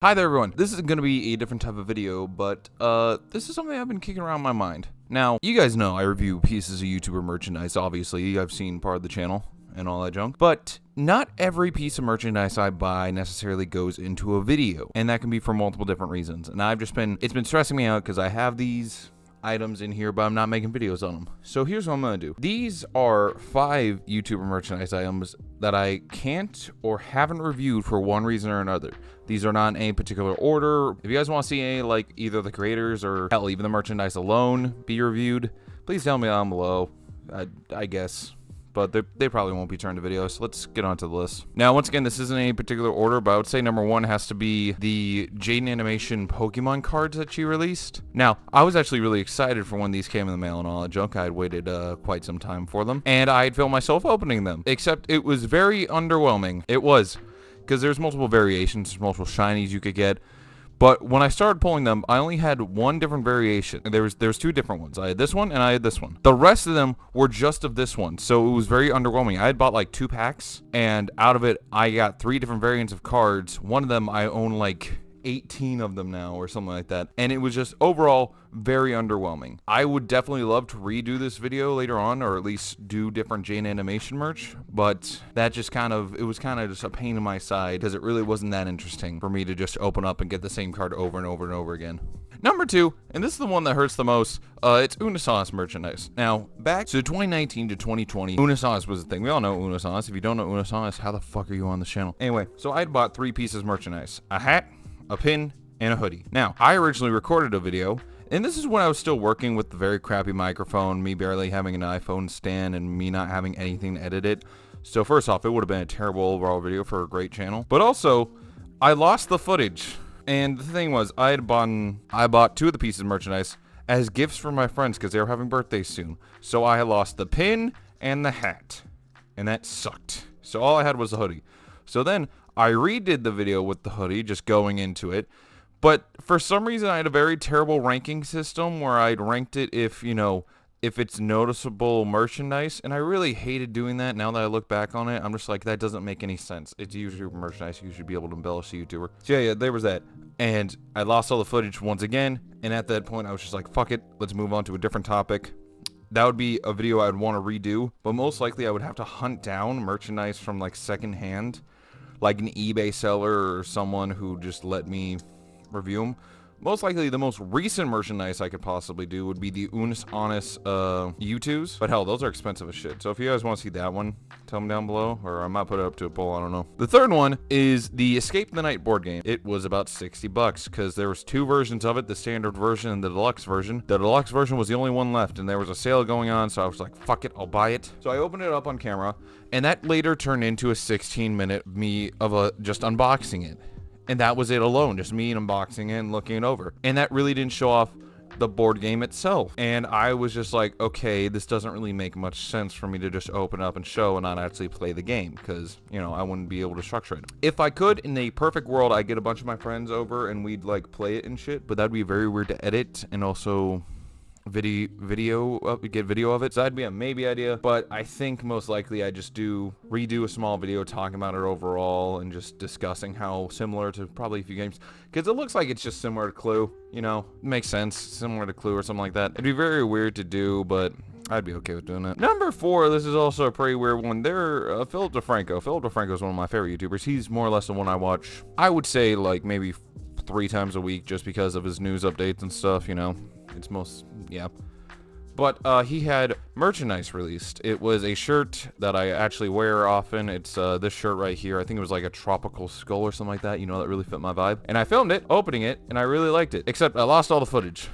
Hi there everyone, this is going to be a different type of video, but this is something I've been kicking around my mind. Now, you guys know I review pieces of YouTuber merchandise, obviously, I've seen part of the channel and all that junk, but not every piece of merchandise I buy necessarily goes into a video, and that can be for multiple different reasons, and it's been stressing me out because I have these items in here, but I'm not making videos on them. So here's what I'm gonna do. These are 5 YouTuber merchandise items that I can't or haven't reviewed for one reason or another. These are not in any particular order. If you guys want to see any, like, either the creators or hell, even the merchandise alone be reviewed, please tell me down below. I guess. But they probably won't be turned to videos. So let's get on to the list. Now, once again, this isn't any particular order, but I would say number 1 has to be the JaidenAnimations Pokemon cards that she released. Now, I was actually really excited for when these came in the mail and all that junk. I had waited quite some time for them, and I had filmed myself opening them, except it was very underwhelming. It was, because there's multiple variations, multiple shinies you could get. But when I started pulling them, I only had one different variation. There was 2 different ones. I had this one and I had this one. The rest of them were just of this one, so it was very underwhelming. I had bought like 2 packs, and out of it, I got 3 different variants of cards. One of them, I own like 18 of them now or something like that, and it was just overall very underwhelming. I would definitely love to redo this video later on, or at least do different JaidenAnimations merch, but that just it was kind of just a pain in my side because it really wasn't that interesting for me to just open up and get the same card over and over and over again. Number 2, and this is the one that hurts the most, it's Unisos merchandise. Now, back to 2019 to 2020, Unisos was the thing. We all know Unisos. If you don't know Unisos, how the fuck are you on this channel? Anyway, so I had bought 3 pieces of merchandise: a hat, a pin, and a hoodie. Now, I originally recorded a video, and this is when I was still working with the very crappy microphone, me barely having an iPhone stand, and me not having anything to edit it. So first off, it would have been a terrible overall video for a great channel. But also, I lost the footage. And the thing was, I bought 2 of the pieces of merchandise as gifts for my friends because they were having birthdays soon. So I lost the pin and the hat, and that sucked. So all I had was the hoodie. So then I redid the video with the hoodie, just going into it. But for some reason, I had a very terrible ranking system where I'd ranked it if it's noticeable merchandise. And I really hated doing that. Now that I look back on it, I'm just like, that doesn't make any sense. It's YouTuber merchandise. You should be able to embellish the YouTuber. So yeah, there was that. And I lost all the footage once again. And at that point, I was just like, fuck it. Let's move on to a different topic. That would be a video I would want to redo. But most likely, I would have to hunt down merchandise from like secondhand, like an eBay seller or someone who just let me review them. Most likely, the most recent merchandise I could possibly do would be the Unus and Annas U2s. But hell, those are expensive as shit. So if you guys want to see that one, tell them down below, or I might put it up to a poll, I don't know. The third one is the Escape the Night board game. It was about 60 bucks because there was 2 versions of it, the standard version and the deluxe version. The deluxe version was the only one left, and there was a sale going on, so I was like, fuck it, I'll buy it. So I opened it up on camera, and that later turned into a 16-minute just unboxing it. And that was it alone, just me unboxing it and looking it over. And that really didn't show off the board game itself. And I was just like, okay, this doesn't really make much sense for me to just open up and show and not actually play the game, because, you know, I wouldn't be able to structure it. If I could, in a perfect world, I'd get a bunch of my friends over and we'd like play it and shit, but that'd be very weird to edit and also get video of it. So that'd be a maybe idea, but I think most likely I just redo a small video talking about it overall and just discussing how similar to probably a few games, because it looks like it's just similar to Clue, you know, it makes sense, similar to Clue or something like that. It'd be very weird to do, but I'd be okay with doing it. Number 4, this is also a pretty weird one. They're Philip Defranco. Philip Defranco is one of my favorite YouTubers. He's more or less the one I watch, I would say, like maybe 3 times a week, just because of his news updates and stuff, you know. It's yeah. But he had merchandise released. It was a shirt that I actually wear often. It's this shirt right here. I think it was like a tropical skull or something like that. You know, that really fit my vibe. And I filmed it, opening it, and I really liked it. Except I lost all the footage.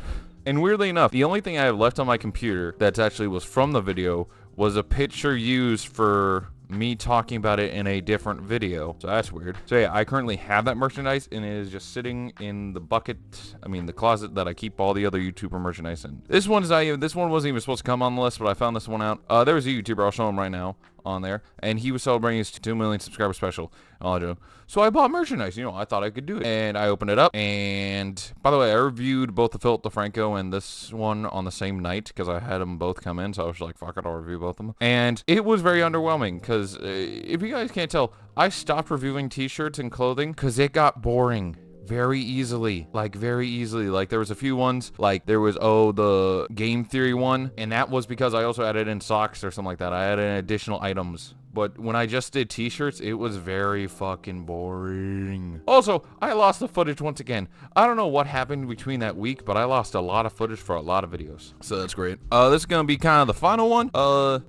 And weirdly enough, the only thing I have left on my computer that actually was from the video was a picture used for me talking about it in a different video. So that's weird. So yeah, I currently have that merchandise, and it is just sitting in the the closet that I keep all the other YouTuber merchandise in. This one wasn't even supposed to come on the list, but I found this one out. There was a YouTuber, I'll show him right now, on there, and he was celebrating his 2 million subscriber special. So I bought merchandise, you know, I thought I could do it. And I opened it up, and by the way, I reviewed both the Philip Defranco and this one on the same night because I had them both come in, so I was like, fuck it, I'll review both of them. And it was very underwhelming because if you guys can't tell, I stopped reviewing t-shirts and clothing because it got boring very easily. Like, very easily. Like, there was a few ones, like, there was, the game theory one, and that was because I also added in socks or something like that. I added in additional items. But when I just did t-shirts, it was very fucking boring. Also, I lost the footage once again. I don't know what happened between that week, but I lost a lot of footage for a lot of videos. So that's great. This is gonna be kind of the final one.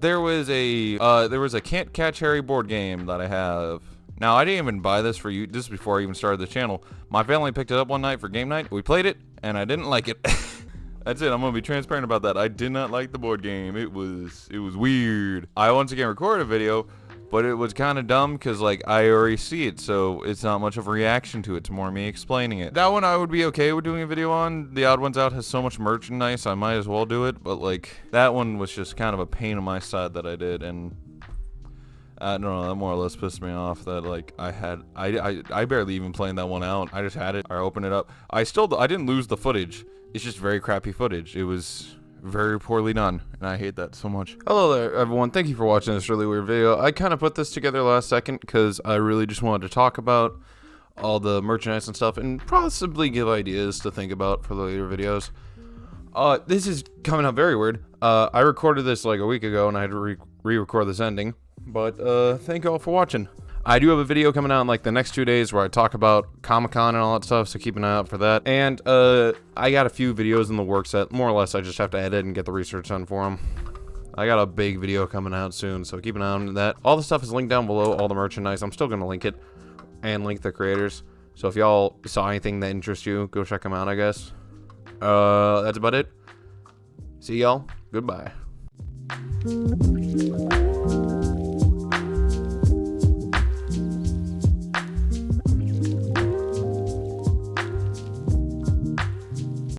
There was a Can't Catch Harry board game that I have. Now, I didn't even buy this for you. This is before I even started the channel. My family picked it up one night for game night. We played it, and I didn't like it. That's it. I'm gonna be transparent about that. I did not like the board game. It was weird. I once again recorded a video, but it was kind of dumb because like I already see it, so it's not much of a reaction to it. It's more me explaining it. That one I would be okay with doing a video on. The Odd Ones Out has so much merchandise, I might as well do it. But like that one was just kind of a pain on my side that I did, and I don't know, that more or less pissed me off that like I barely even planned that one out. I just had it. I opened it up. I didn't lose the footage. It's just very crappy footage. It was very poorly done, and I hate that so much. Hello there, everyone. Thank you for watching this really weird video. I kind of put this together last second because I really just wanted to talk about all the merchandise and stuff and possibly give ideas to think about for the later videos. This is coming up very weird. I recorded this like a week ago, and I had to re-record this ending. But thank you all for watching. I do have a video coming out in like the next 2 days where I talk about Comic-Con and all that stuff, so keep an eye out for that. And I got a few videos in the works that more or less I just have to edit and get the research done for them. I got a big video coming out soon, so keep an eye on that. All the stuff is linked down below, all the merchandise. I'm still going to link it and link the creators. So if y'all saw anything that interests you, go check them out, I guess. That's about it. See y'all. Goodbye.